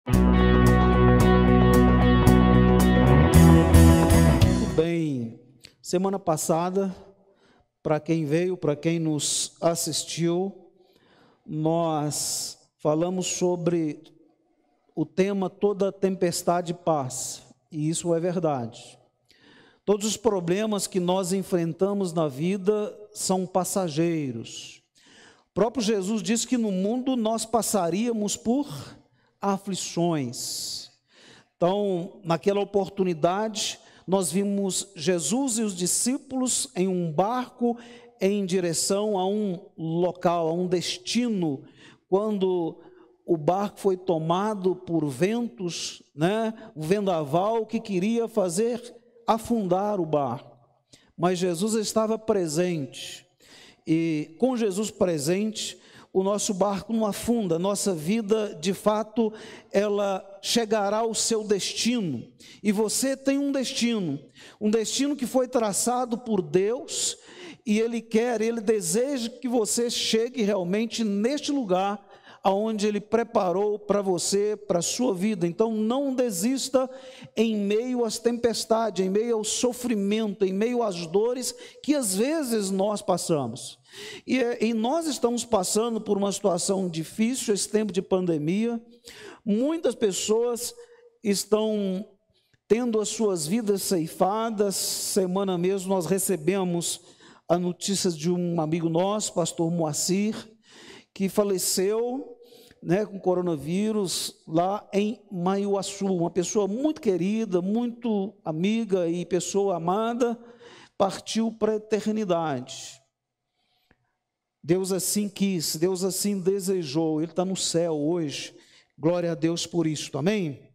Muito bem, semana passada, para quem veio, para quem nos assistiu, nós falamos sobre o tema toda tempestade passa, e isso é verdade. Todos os problemas que nós enfrentamos na vida são passageiros. O próprio Jesus disse que no mundo nós passaríamos por aflições. Então, naquela oportunidade, nós vimos Jesus e os discípulos em um barco em direção a um local, a um destino, quando o barco foi tomado por ventos, o vendaval que queria fazer afundar o barco. Mas Jesus estava presente, e com Jesus presente, o nosso barco não afunda, nossa vida, de fato, ela chegará ao seu destino. E você tem um destino que foi traçado por Deus, e Ele deseja que você chegue realmente neste lugar, aonde Ele preparou para você, para a sua vida. Então não desista em meio às tempestades, em meio ao sofrimento, em meio às dores que às vezes nós passamos. E nós estamos passando por uma situação difícil, esse tempo de pandemia. Muitas pessoas estão tendo as suas vidas ceifadas. Semana mesmo nós recebemos a notícia de um amigo nosso, pastor Moacir, que faleceu, com coronavírus lá em Maiuaçu, uma pessoa muito querida, muito amiga e pessoa amada, partiu para a eternidade. Deus assim quis, Deus assim desejou, Ele está no céu hoje, glória a Deus por isso, amém?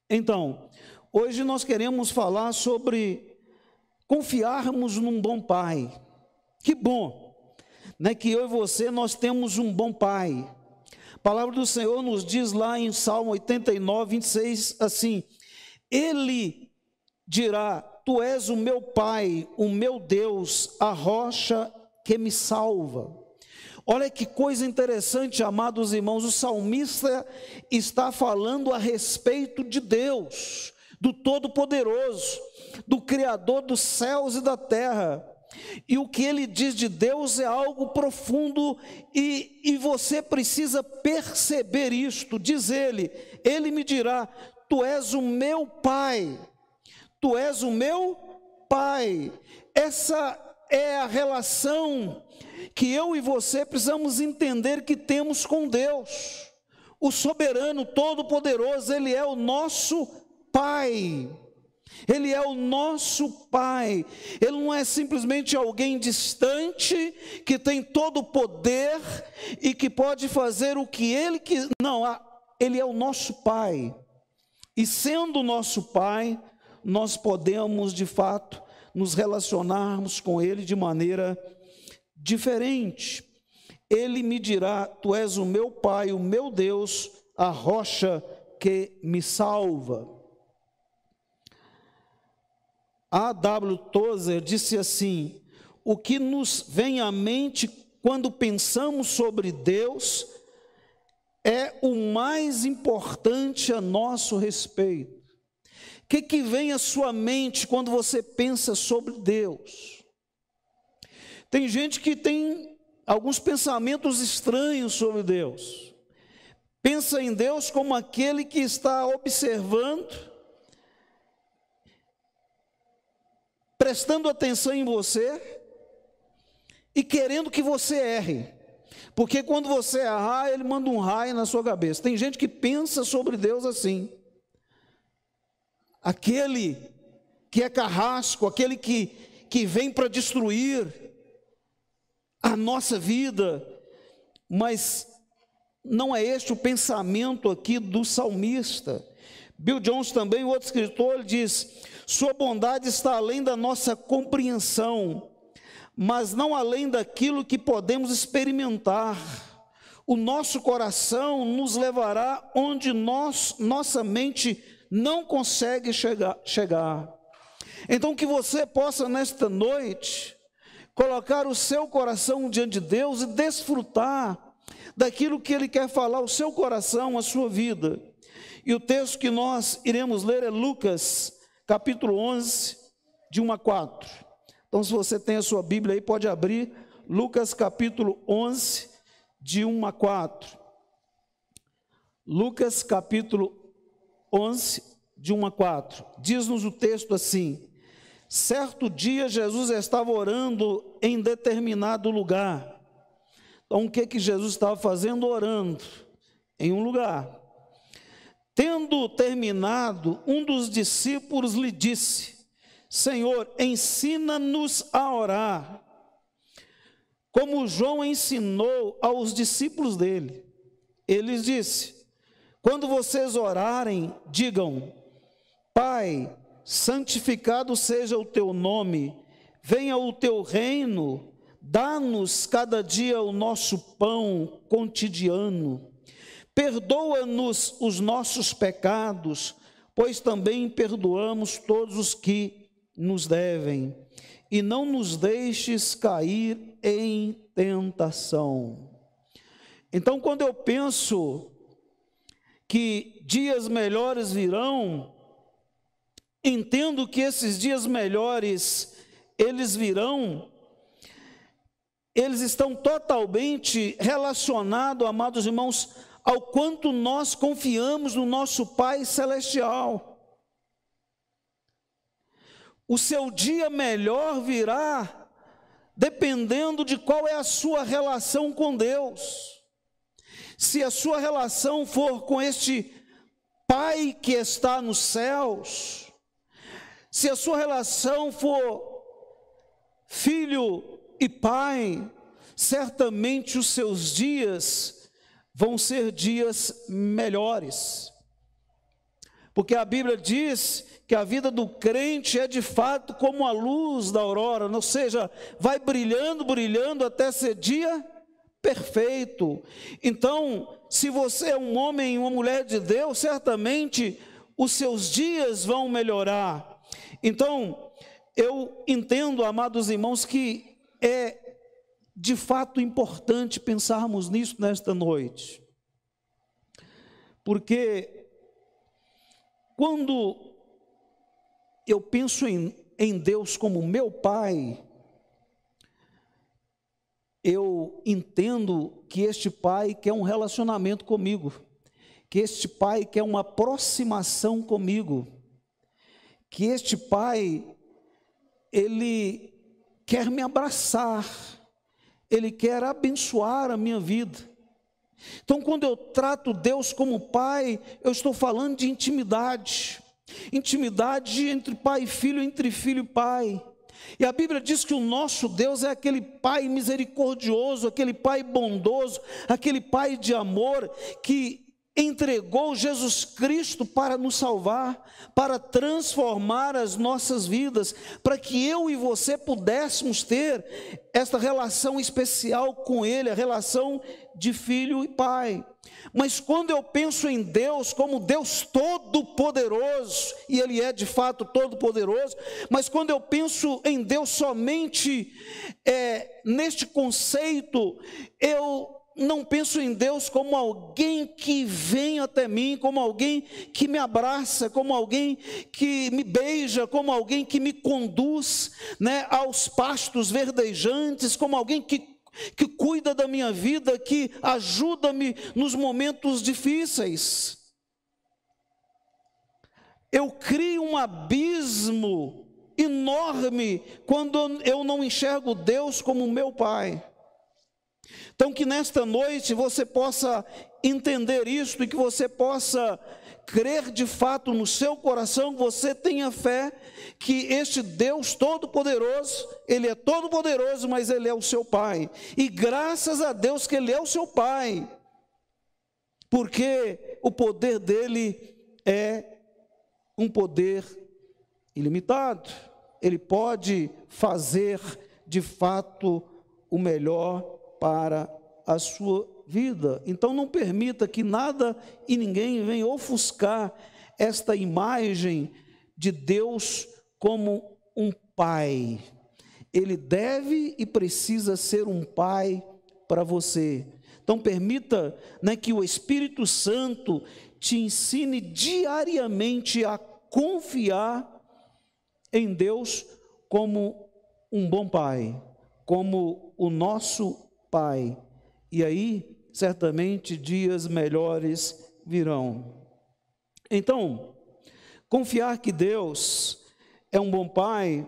Então, hoje nós queremos falar sobre confiarmos num bom Pai. Que bom! Que eu e você, nós temos um bom Pai. A palavra do Senhor nos diz lá em Salmo 89, 26, assim: Ele dirá, Tu és o meu Pai, o meu Deus, a rocha que me salva. Olha que coisa interessante, amados irmãos, o salmista está falando a respeito de Deus, do Todo-Poderoso, do Criador dos céus e da terra. E o que ele diz de Deus é algo profundo, e você precisa perceber isto. Diz ele me dirá, Tu és o meu Pai, Tu és o meu Pai. Essa é a relação que eu e você precisamos entender que temos com Deus, o soberano, todo-poderoso. Ele é o nosso Pai. Ele é o nosso Pai. Ele não é simplesmente alguém distante, que tem todo o poder e que pode fazer o que Ele quiser. Não, Ele é o nosso Pai. E sendo o nosso Pai, nós podemos, de fato, nos relacionarmos com Ele de maneira diferente. Ele me dirá, Tu és o meu Pai, o meu Deus, a rocha que me salva. A.W. Tozer disse assim: o que nos vem à mente quando pensamos sobre Deus é o mais importante a nosso respeito. O que vem à sua mente quando você pensa sobre Deus? Tem gente que tem alguns pensamentos estranhos sobre Deus. Pensa em Deus como aquele que está observando, prestando atenção em você e querendo que você erre, porque quando você errar, Ele manda um raio na sua cabeça. Tem gente que pensa sobre Deus assim, aquele que é carrasco, aquele que vem para destruir a nossa vida. Mas não é este o pensamento aqui do salmista. Bill Jones também, outro escritor, ele diz: sua bondade está além da nossa compreensão, mas não além daquilo que podemos experimentar. O nosso coração nos levará onde nossa mente não consegue chegar. Então que você possa nesta noite colocar o seu coração diante de Deus e desfrutar daquilo que Ele quer falar ao seu coração, à sua vida. E o texto que nós iremos ler é Lucas, capítulo 11, de 1 a 4. Então, se você tem a sua Bíblia aí, pode abrir Lucas, capítulo 11, de 1 a 4. Lucas, capítulo 11, de 1 a 4. Diz-nos o texto assim: certo dia Jesus estava orando em determinado lugar. Então, o que Jesus estava fazendo? Orando em um lugar. Tendo terminado, um dos discípulos lhe disse: Senhor, ensina-nos a orar, como João ensinou aos discípulos dele. Ele lhes disse: quando vocês orarem, digam: Pai, santificado seja o teu nome, venha o teu reino, dá-nos cada dia o nosso pão cotidiano. Perdoa-nos os nossos pecados, pois também perdoamos todos os que nos devem. E não nos deixes cair em tentação. Então, quando eu penso que dias melhores virão, entendo que esses dias melhores, eles virão, eles estão totalmente relacionados, amados irmãos, ao quanto nós confiamos no nosso Pai Celestial. O seu dia melhor virá dependendo de qual é a sua relação com Deus. Se a sua relação for com este Pai que está nos céus, se a sua relação for filho e pai, certamente os seus dias vão ser dias melhores, porque a Bíblia diz que a vida do crente é de fato como a luz da aurora, ou seja, vai brilhando, brilhando até ser dia perfeito. Então, se você é um homem e uma mulher de Deus, certamente os seus dias vão melhorar. Então, eu entendo, amados irmãos, que é de fato importante pensarmos nisso nesta noite, porque quando eu penso em Deus como meu Pai, eu entendo que este Pai quer um relacionamento comigo, que este Pai quer uma aproximação comigo, que este Pai, Ele quer me abraçar, Ele quer abençoar a minha vida. Então, quando eu trato Deus como Pai, eu estou falando de intimidade, intimidade entre pai e filho, entre filho e pai. E a Bíblia diz que o nosso Deus é aquele Pai misericordioso, aquele Pai bondoso, aquele Pai de amor, que entregou Jesus Cristo para nos salvar, para transformar as nossas vidas, para que eu e você pudéssemos ter esta relação especial com Ele, a relação de filho e pai. Mas quando eu penso em Deus como Deus todo-poderoso, e Ele é de fato todo-poderoso, mas quando eu penso em Deus somente neste conceito, eu não penso em Deus como alguém que vem até mim, como alguém que me abraça, como alguém que me beija, como alguém que me conduz, aos pastos verdejantes, como alguém que cuida da minha vida, que ajuda-me nos momentos difíceis. Eu crio um abismo enorme quando eu não enxergo Deus como meu Pai. Então, que nesta noite você possa entender isso e que você possa crer de fato no seu coração, que você tenha fé que este Deus todo-poderoso, Ele é todo-poderoso, mas Ele é o seu Pai. E graças a Deus que Ele é o seu Pai, porque o poder dEle é um poder ilimitado. Ele pode fazer de fato o melhor para a sua vida. Então não permita que nada e ninguém venha ofuscar esta imagem de Deus como um pai. Ele deve e precisa ser um pai para você. Então permita que o Espírito Santo te ensine diariamente a confiar em Deus como um bom Pai, como o nosso Pai. E aí, certamente, dias melhores virão. Então, confiar que Deus é um bom Pai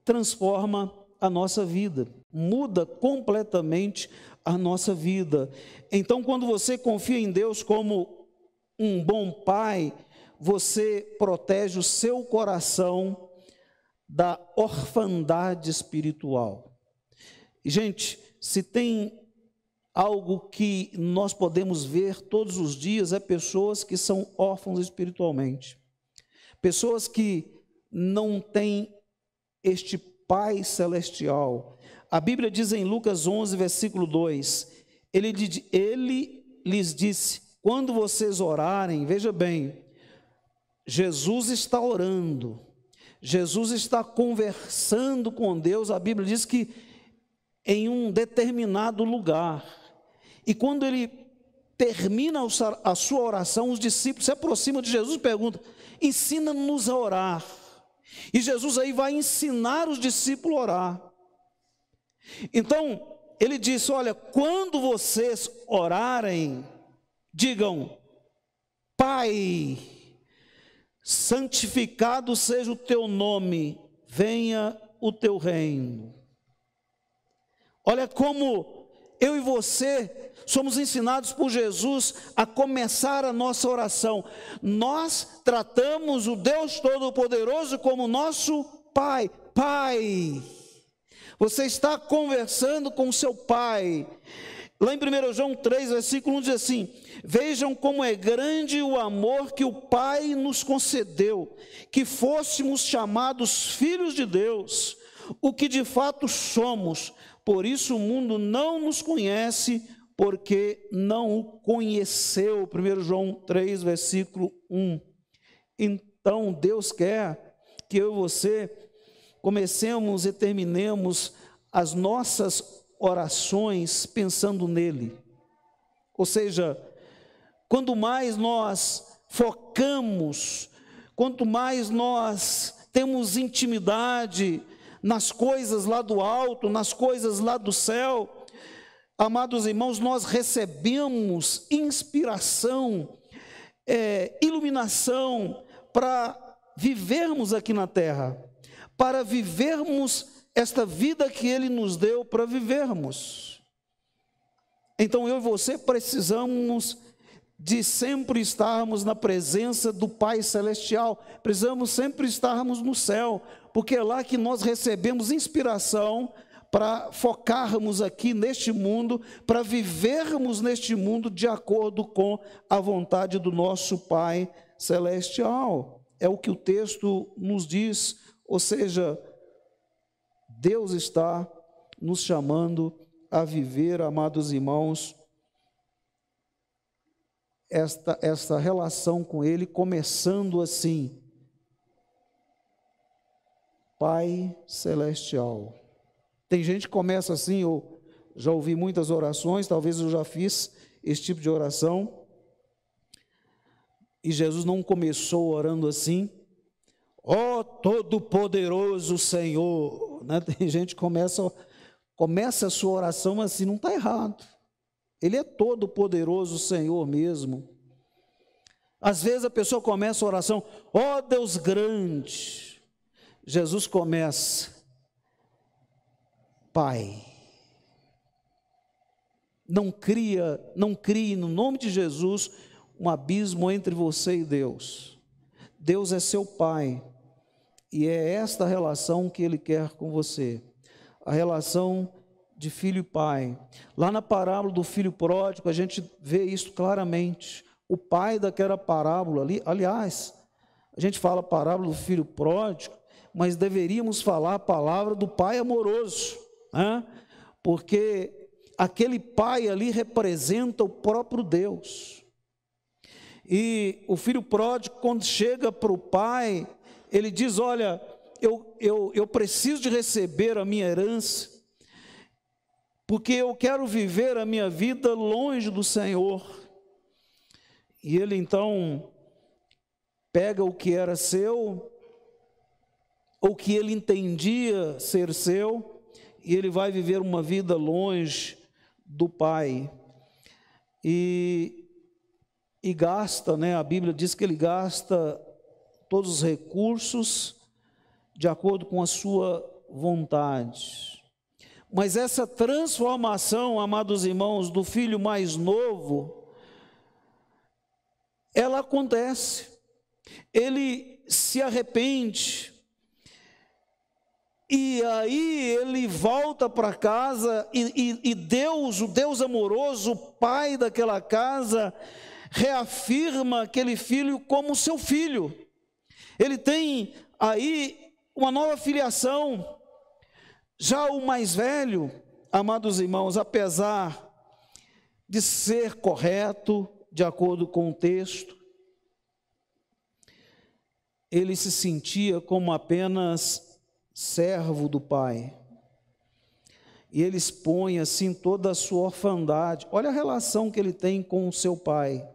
transforma a nossa vida, muda completamente a nossa vida. Então, quando você confia em Deus como um bom Pai, você protege o seu coração da orfandade espiritual. Gente, se tem algo que nós podemos ver todos os dias, é pessoas que são órfãos espiritualmente. Pessoas que não têm este Pai celestial. A Bíblia diz em Lucas 11, versículo 2, ele lhes disse, quando vocês orarem, veja bem, Jesus está orando, Jesus está conversando com Deus, a Bíblia diz que em um determinado lugar, e quando ele termina a sua oração, os discípulos se aproximam de Jesus e perguntam, ensina-nos a orar, e Jesus aí vai ensinar os discípulos a orar. Então, ele disse, olha, quando vocês orarem, digam, Pai, santificado seja o teu nome, venha o teu reino. Olha como eu e você somos ensinados por Jesus a começar a nossa oração. Nós tratamos o Deus Todo-Poderoso como nosso Pai. Pai, você está conversando com o seu Pai. Lá em 1 João 3, versículo 1 diz assim, vejam como é grande o amor que o Pai nos concedeu, que fôssemos chamados filhos de Deus, o que de fato somos. Por isso o mundo não nos conhece, porque não o conheceu. 1 João 3, versículo 1. Então Deus quer que eu e você comecemos e terminemos as nossas orações pensando nele. Ou seja, quanto mais nós focamos, quanto mais nós temos intimidade nas coisas lá do alto, nas coisas lá do céu, amados irmãos, nós recebemos inspiração, iluminação para vivermos aqui na terra, para vivermos esta vida que Ele nos deu para vivermos. Então eu e você precisamos de sempre estarmos na presença do Pai Celestial, precisamos sempre estarmos no céu, porque é lá que nós recebemos inspiração para focarmos aqui neste mundo, para vivermos neste mundo de acordo com a vontade do nosso Pai Celestial. É o que o texto nos diz, ou seja, Deus está nos chamando a viver, amados irmãos, esta relação com Ele, começando assim, Pai Celestial. Tem gente que começa assim, eu já ouvi muitas orações, talvez eu já fiz esse tipo de oração, e Jesus não começou orando assim, ó Todo-Poderoso Senhor, né? Tem gente que começa a sua oração, mas assim, não está errado, Ele é Todo-Poderoso Senhor mesmo. Às vezes a pessoa começa a oração, ó Deus grande, Jesus começa, Pai. Não crie no nome de Jesus um abismo entre você e Deus. Deus é seu Pai, e é esta relação que Ele quer com você, a relação de filho e pai. Lá na parábola do filho pródigo, a gente vê isso claramente. O pai daquela parábola ali, aliás, a gente fala parábola do filho pródigo, mas deveríamos falar a palavra do pai amoroso, né? Porque aquele pai ali representa o próprio Deus. E o filho pródigo, quando chega para o pai, ele diz, olha, eu preciso de receber a minha herança, porque eu quero viver a minha vida longe do Senhor. E ele então pega o que era seu, ou que ele entendia ser seu, e ele vai viver uma vida longe do pai. E gasta, né? A Bíblia diz que ele gasta todos os recursos de acordo com a sua vontade. Mas essa transformação, amados irmãos, do filho mais novo, ela acontece. Ele se arrepende, e aí ele volta para casa, e Deus, o Deus amoroso, o pai daquela casa, reafirma aquele filho como seu filho. Ele tem aí uma nova filiação. Já o mais velho, amados irmãos, apesar de ser correto, de acordo com o texto, ele se sentia como apenas servo do pai. E ele expõe assim toda a sua orfandade. Olha a relação que ele tem com o seu pai.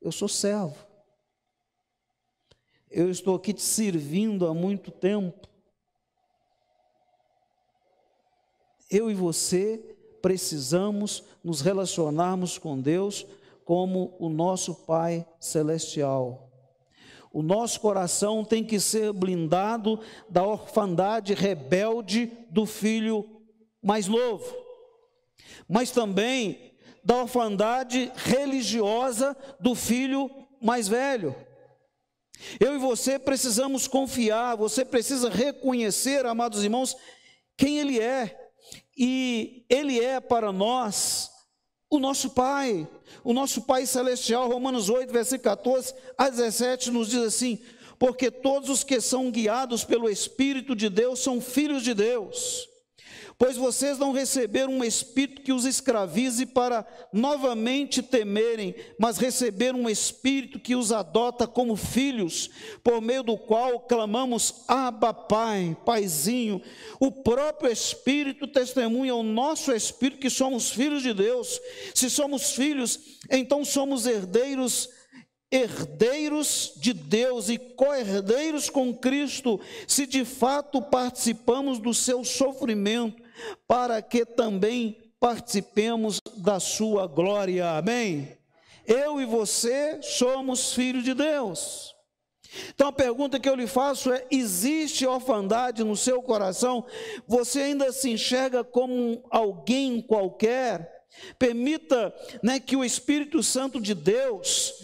Eu sou servo. Eu estou aqui te servindo há muito tempo. Eu e você precisamos nos relacionarmos com Deus como o nosso Pai Celestial. O nosso coração tem que ser blindado da orfandade rebelde do filho mais novo, mas também da orfandade religiosa do filho mais velho. Eu e você precisamos confiar, você precisa reconhecer, amados irmãos, quem Ele é. E Ele é para nós o nosso Pai Celestial. Romanos 8, versículo 14 a 17 nos diz assim: porque todos os que são guiados pelo Espírito de Deus são filhos de Deus. Pois vocês não receberam um espírito que os escravize para novamente temerem, mas receberam um espírito que os adota como filhos, por meio do qual clamamos: Abba, Pai, Paizinho. O próprio Espírito testemunha ao nosso espírito que somos filhos de Deus. Se somos filhos, então somos herdeiros de Deus e co-herdeiros com Cristo, se de fato participamos do seu sofrimento, para que também participemos da sua glória. Amém? Eu e você somos filhos de Deus. Então a pergunta que eu lhe faço é: existe orfandade no seu coração? Você ainda se enxerga como alguém qualquer? Permita, né, que o Espírito Santo de Deus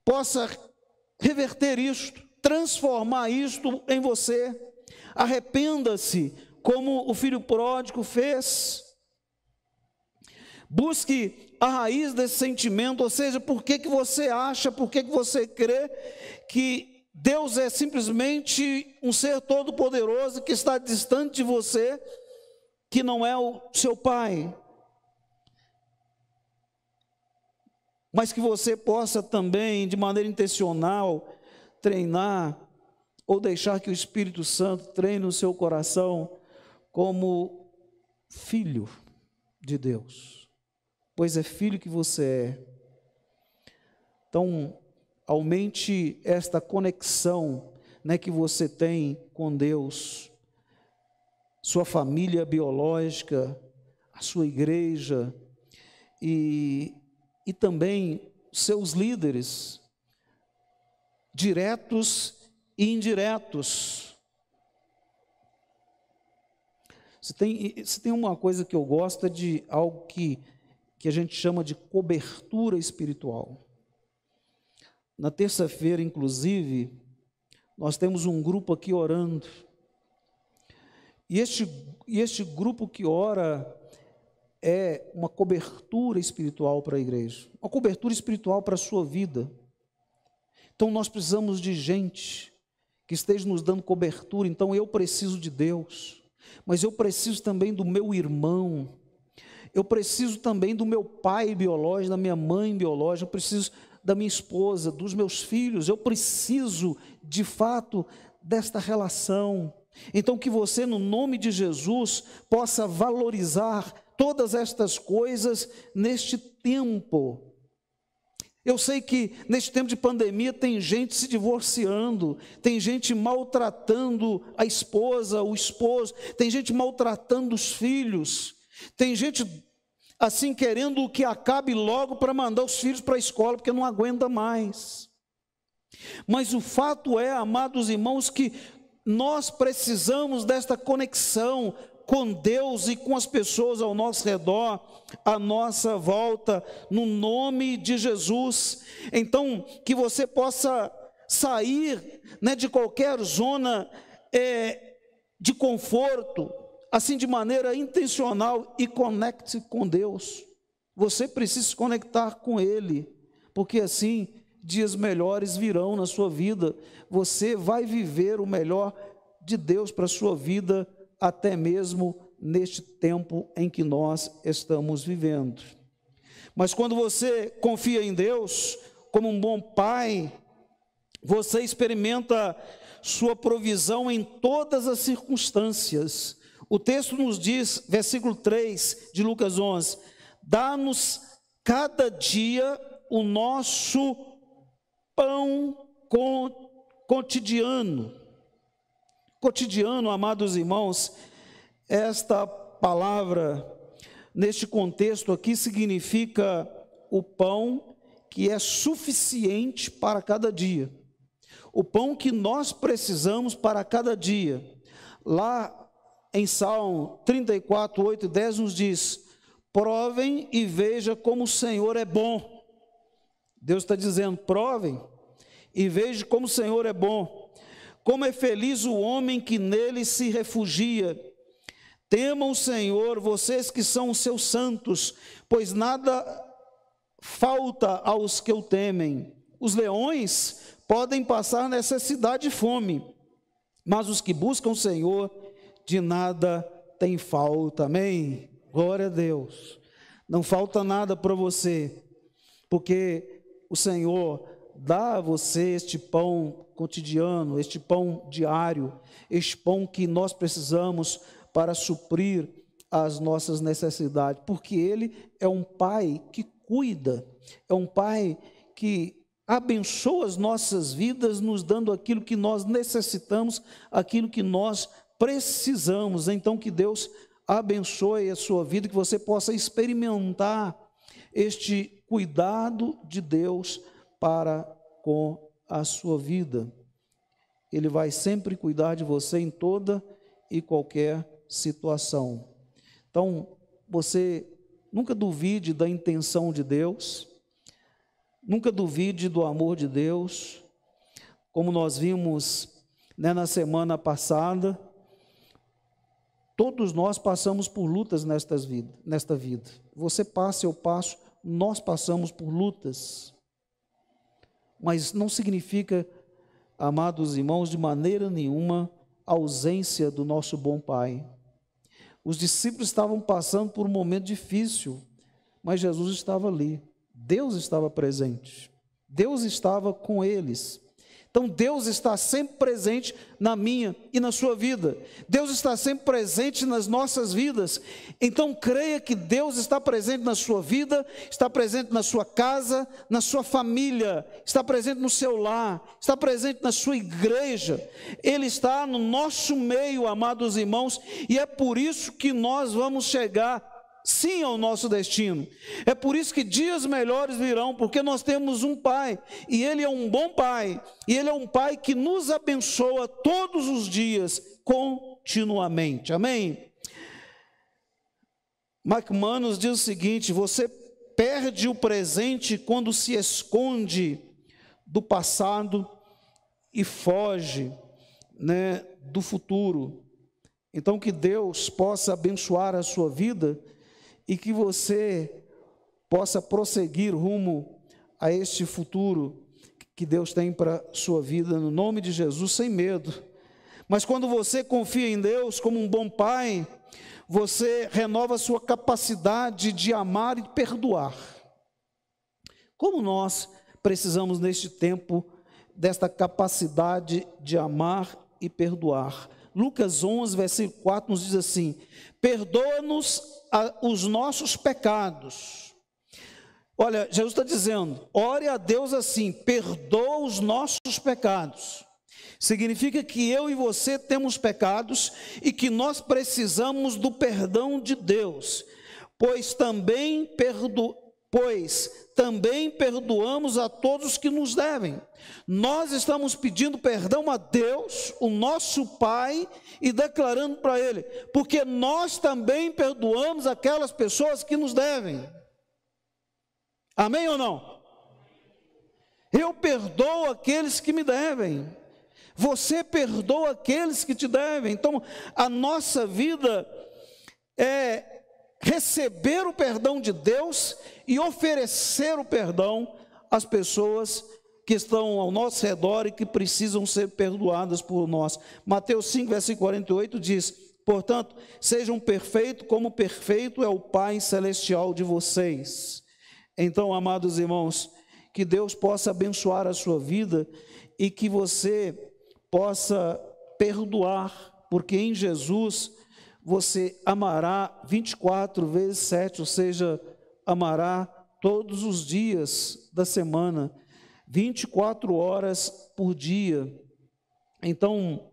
possa reverter isto, transformar isto em você. Arrependa-se, como o filho pródigo fez. Busque a raiz desse sentimento, ou seja, por que você acha, por que você crê que Deus é simplesmente um ser todo-poderoso que está distante de você, que não é o seu pai. Mas que você possa também, de maneira intencional, treinar ou deixar que o Espírito Santo treine o seu coração como filho de Deus, pois é filho que você é. Então, aumente esta conexão, né, que você tem com Deus, sua família biológica, a sua igreja e também seus líderes, diretos e indiretos. Se tem uma coisa que eu gosto, é de algo que a gente chama de cobertura espiritual. Na terça-feira, inclusive, nós temos um grupo aqui orando. E este grupo que ora é uma cobertura espiritual para a igreja, uma cobertura espiritual para a sua vida. Então nós precisamos de gente que esteja nos dando cobertura. Então eu preciso de Deus, mas eu preciso também do meu irmão, eu preciso também do meu pai biológico, da minha mãe biológica, eu preciso da minha esposa, dos meus filhos, eu preciso de fato desta relação. Então que você, no nome de Jesus, possa valorizar todas estas coisas neste tempo. Eu sei que neste tempo de pandemia tem gente se divorciando, tem gente maltratando a esposa, o esposo, tem gente maltratando os filhos, tem gente assim querendo que acabe logo para mandar os filhos para a escola, porque não aguenta mais. Mas o fato é, amados irmãos, que nós precisamos desta conexão com Deus e com as pessoas ao nosso redor, à nossa volta, no nome de Jesus. Então, que você possa sair, né, de qualquer zona de conforto, assim de maneira intencional, e conecte-se com Deus. Você precisa se conectar com Ele, porque assim dias melhores virão na sua vida. Você vai viver o melhor de Deus para a sua vida, até mesmo neste tempo em que nós estamos vivendo. Mas quando você confia em Deus, como um bom pai, você experimenta sua provisão em todas as circunstâncias. O texto nos diz, versículo 3 de Lucas 11, dá-nos cada dia o nosso pão cotidiano. Cotidiano, amados irmãos, esta palavra, neste contexto aqui, significa o pão que é suficiente para cada dia. O pão que nós precisamos para cada dia. Lá em Salmo 34, 8 e 10 nos diz, provem e veja como o Senhor é bom. Deus está dizendo, provem e veja como o Senhor é bom. Como é feliz o homem que nele se refugia. Temam o Senhor, vocês que são os seus santos, pois nada falta aos que o temem. Os leões podem passar necessidade e fome, mas os que buscam o Senhor, de nada tem falta. Amém? Glória a Deus. Não falta nada para você, porque o Senhor dá a você este pão cotidiano, este pão diário, este pão que nós precisamos para suprir as nossas necessidades, porque Ele é um Pai que cuida, é um Pai que abençoa as nossas vidas, nos dando aquilo que nós necessitamos, aquilo que nós precisamos. Então, que Deus abençoe a sua vida, que você possa experimentar este cuidado de Deus para com a sua vida. Ele vai sempre cuidar de você em toda e qualquer situação. Então, você nunca duvide da intenção de Deus, nunca duvide do amor de Deus. Como nós vimos, né, na semana passada, todos nós passamos por lutas nesta vida. Você passa, eu passo, nós passamos por lutas. Mas não significa, amados irmãos, de maneira nenhuma, a ausência do nosso bom Pai. Os discípulos estavam passando por um momento difícil, mas Jesus estava ali. Deus estava presente. Deus estava com eles. Então Deus está sempre presente na minha e na sua vida. Deus está sempre presente nas nossas vidas. Então creia que Deus está presente na sua vida, está presente na sua casa, na sua família, está presente no seu lar, está presente na sua igreja. Ele está no nosso meio, amados irmãos, e é por isso que nós vamos chegar sim ao nosso destino. É por isso que dias melhores virão, porque nós temos um Pai, e Ele é um bom Pai, e Ele é um Pai que nos abençoa todos os dias, continuamente. Amém? McManus diz o seguinte: você perde o presente quando se esconde do passado e foge, né, do futuro. Então que Deus possa abençoar a sua vida e que você possa prosseguir rumo a este futuro que Deus tem para a sua vida, no nome de Jesus, sem medo. Mas quando você confia em Deus como um bom Pai, você renova a sua capacidade de amar e perdoar. Como nós precisamos neste tempo desta capacidade de amar e perdoar. Lucas 11, versículo 4 nos diz assim: perdoa-nos os nossos pecados. Olha, Jesus está dizendo, ore a Deus assim, perdoa os nossos pecados. Significa que eu e você temos pecados e que nós precisamos do perdão de Deus, pois também perdoamos a todos que nos devem. Nós estamos pedindo perdão a Deus, o nosso Pai, e declarando para Ele, porque nós também perdoamos aquelas pessoas que nos devem. Amém ou não? Eu perdoo aqueles que me devem. Você perdoa aqueles que te devem. Então, a nossa vida é receber o perdão de Deus e oferecer o perdão às pessoas que estão ao nosso redor e que precisam ser perdoadas por nós. Mateus 5, versículo 48 diz, portanto, sejam perfeitos como perfeito é o Pai Celestial de vocês. Então, amados irmãos, que Deus possa abençoar a sua vida e que você possa perdoar, porque em Jesus você amará 24 vezes 7, ou seja, amará todos os dias da semana, 24 horas por dia. Então,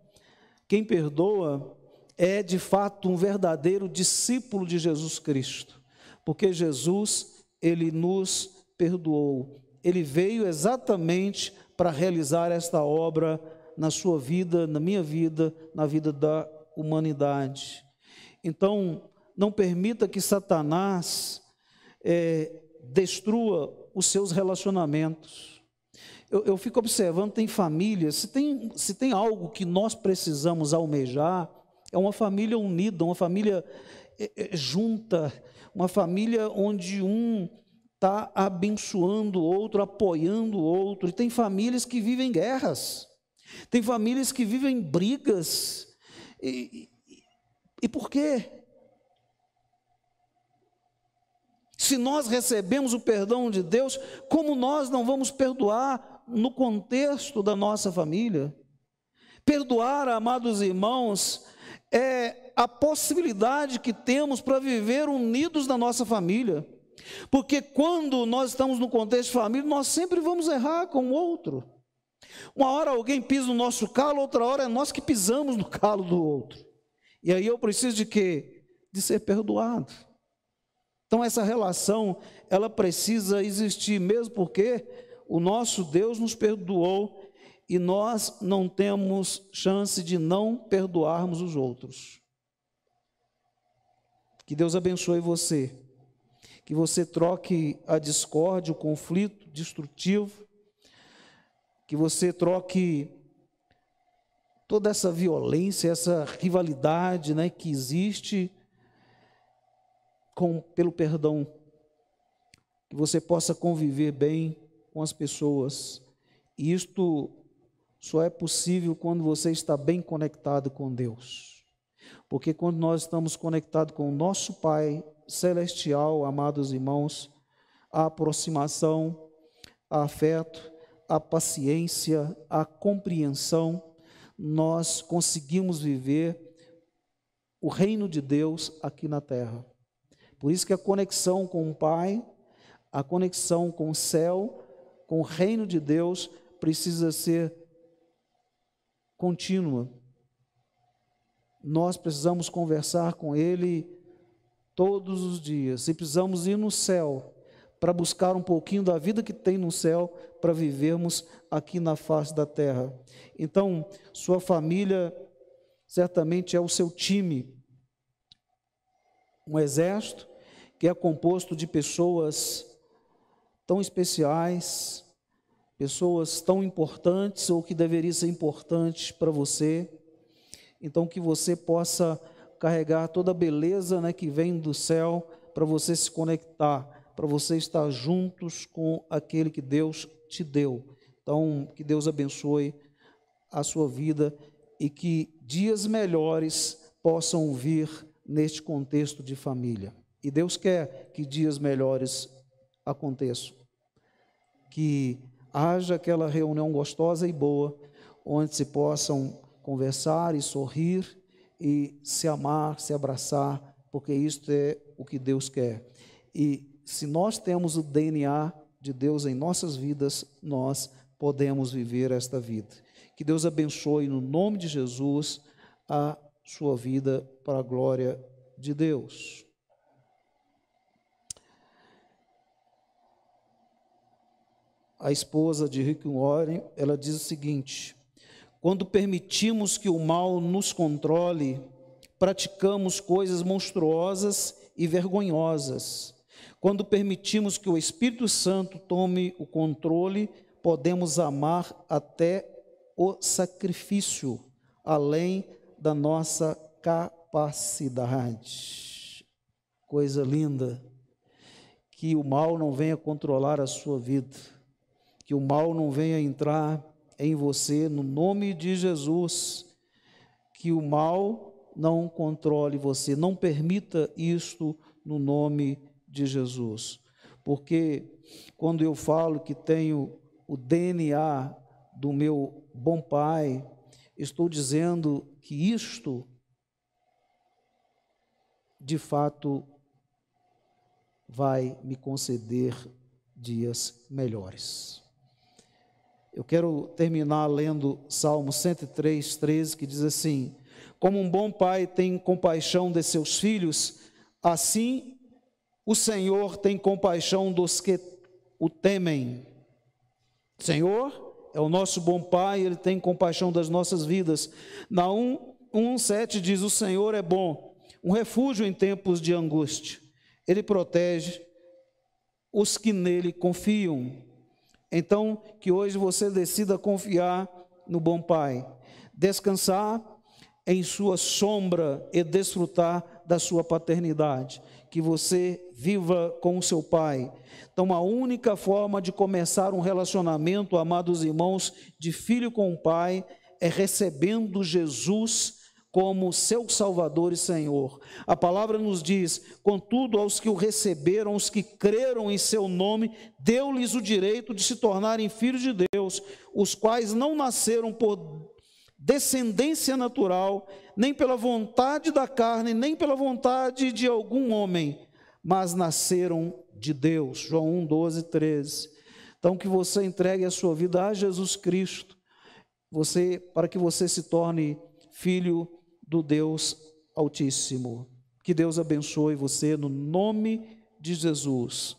quem perdoa é de fato um verdadeiro discípulo de Jesus Cristo, porque Jesus, ele nos perdoou, ele veio exatamente para realizar esta obra na sua vida, na minha vida, na vida da humanidade. Então, não permita que Satanás destrua os seus relacionamentos. Eu fico observando, tem famílias, se tem algo que nós precisamos almejar, é uma família unida, uma família junta, uma família onde um está abençoando o outro, apoiando o outro. E tem famílias que vivem guerras, tem famílias que vivem brigas. E por quê? Se nós recebemos o perdão de Deus, como nós não vamos perdoar no contexto da nossa família? Perdoar, amados irmãos, é a possibilidade que temos para viver unidos na nossa família. Porque quando nós estamos no contexto de família, nós sempre vamos errar com o outro. Uma hora alguém pisa no nosso calo, outra hora é nós que pisamos no calo do outro. E aí eu preciso de quê? De ser perdoado. Então essa relação, ela precisa existir, mesmo porque o nosso Deus nos perdoou e nós não temos chance de não perdoarmos os outros. Que Deus abençoe você, que você troque a discórdia, o conflito destrutivo, que você troque toda essa violência, essa rivalidade, né, que existe pelo perdão, que você possa conviver bem com as pessoas. E isto só é possível quando você está bem conectado com Deus. Porque quando nós estamos conectados com o nosso Pai Celestial, amados irmãos, a aproximação, a afeto, a paciência, a compreensão, nós conseguimos viver o reino de Deus aqui na terra. Por isso que a conexão com o Pai, a conexão com o céu, com o reino de Deus, precisa ser contínua. Nós precisamos conversar com Ele todos os dias, e precisamos ir no céu, para buscar um pouquinho da vida que tem no céu, para vivermos aqui na face da terra. Então, sua família certamente é o seu time, um exército que é composto de pessoas tão especiais, pessoas tão importantes, ou que deveriam ser importantes para você. Então, que você possa carregar toda a beleza, né, que vem do céu, para você se conectar, para você estar juntos com aquele que Deus te deu. Então, que Deus abençoe a sua vida e que dias melhores possam vir neste contexto de família. E Deus quer que dias melhores aconteçam, que haja aquela reunião gostosa e boa, onde se possam conversar e sorrir e se amar, se abraçar, porque isto é o que Deus quer. E se nós temos o DNA de Deus em nossas vidas, nós podemos viver esta vida. Que Deus abençoe no nome de Jesus a sua vida para a glória de Deus. A esposa de Rick Warren, ela diz o seguinte: quando permitimos que o mal nos controle, praticamos coisas monstruosas e vergonhosas. Quando permitimos que o Espírito Santo tome o controle, podemos amar até o sacrifício, além da nossa capacidade. Coisa linda. Que o mal não venha controlar a sua vida, que o mal não venha entrar em você, no nome de Jesus, que o mal não controle você, não permita isto no nome de Jesus, porque quando eu falo que tenho o DNA do meu bom Pai, estou dizendo que isto, de fato, vai me conceder dias melhores. Eu quero terminar lendo Salmo 103, 13, que diz assim: como um bom pai tem compaixão de seus filhos, assim o Senhor tem compaixão dos que o temem. O Senhor é o nosso bom pai, Ele tem compaixão das nossas vidas. Naum 1:7 diz: o Senhor é bom, um refúgio em tempos de angústia. Ele protege os que nele confiam. Então, que hoje você decida confiar no bom Pai, descansar em sua sombra e desfrutar da sua paternidade, que você viva com o seu Pai. Então, a única forma de começar um relacionamento, amados irmãos, de filho com o Pai, é recebendo Jesus como seu Salvador e Senhor. A palavra nos diz: contudo, aos que o receberam, os que creram em seu nome, deu-lhes o direito de se tornarem filhos de Deus, os quais não nasceram por descendência natural, nem pela vontade da carne, nem pela vontade de algum homem, mas nasceram de Deus. João 1:12, 13. Então, que você entregue a sua vida a Jesus Cristo, para que você se torne filho do Deus Altíssimo. Que Deus abençoe você no nome de Jesus.